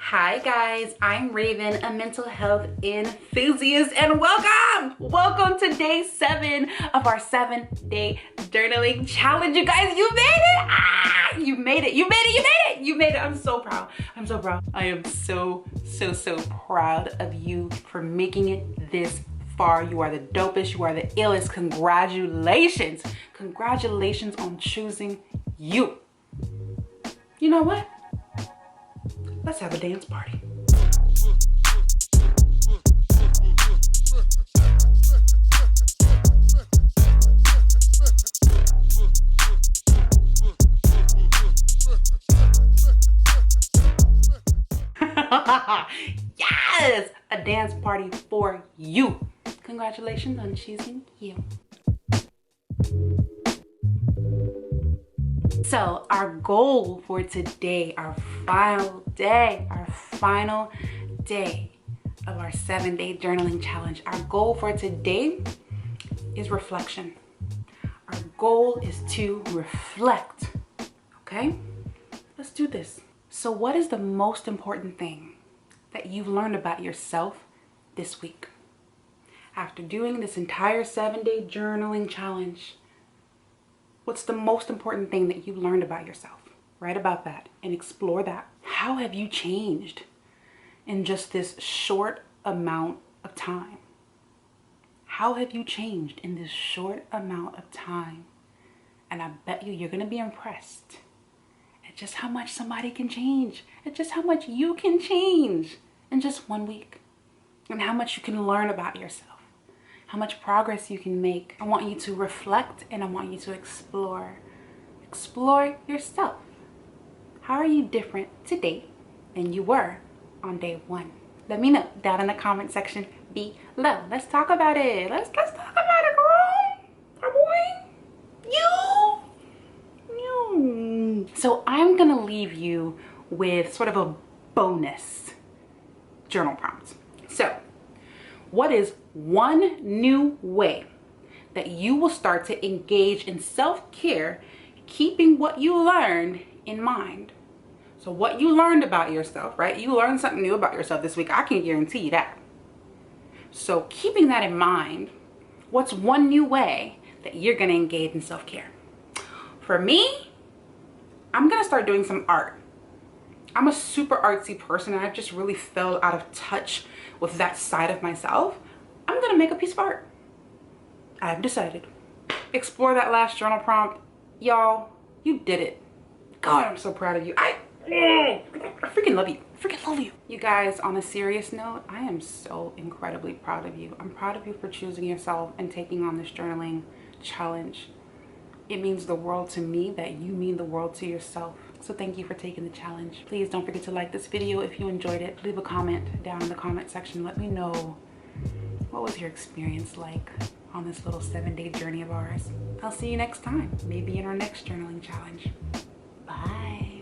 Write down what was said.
Hi guys, I'm Raven, a mental health enthusiast, and welcome to day 7 of our 7-day journaling challenge. You guys, you made it. You made it. I'm so proud. I am so proud of you for making it this far. You are the dopest, you are the illest. Congratulations on choosing you. You know what? Let's have a dance party. Yes, a dance party for you. Congratulations on choosing you. So our goal for today, our final day of our 7-day journaling challenge, our goal for today is reflection. Our goal is to reflect, okay? Let's do this. So what is the most important thing that you've learned about yourself this week? After doing this entire 7-day journaling challenge, what's the most important thing that you learned about yourself? Write about that and explore that. How have you changed in just this short amount of time? How have you changed in this short amount of time? And I bet you're gonna be impressed at just how much somebody can change, at just how much you can change in just 1 week, and how much you can learn about yourself, how much progress you can make. I want you to reflect and I want you to explore yourself. How are you different today than you were on day 1? Let me know down in the comment section below. Let's talk about it. Let's talk about it, girl. Our boy. You. So I'm gonna leave you with sort of a bonus journal prompt. So what is one new way that you will start to engage in self-care, keeping what you learned in mind? So what you learned about yourself, right? You learned something new about yourself this week. I can guarantee you that. So keeping that in mind, what's one new way that you're going to engage in self-care? For me, I'm going to start doing some art. I'm a super artsy person and I've just really fell out of touch with that side of myself. I'm gonna make a piece of art. I've decided. Explore that last journal prompt. Y'all, you did it. God, I'm so proud of you. I freaking love you. You guys, on a serious note, I am so incredibly proud of you. I'm proud of you for choosing yourself and taking on this journaling challenge. It means the world to me that you mean the world to yourself. So thank you for taking the challenge. Please don't forget to like this video if you enjoyed it. Leave a comment down in the comment section. Let me know, what was your experience like on this little 7-day journey of ours? I'll see you next time, maybe in our next journaling challenge. Bye.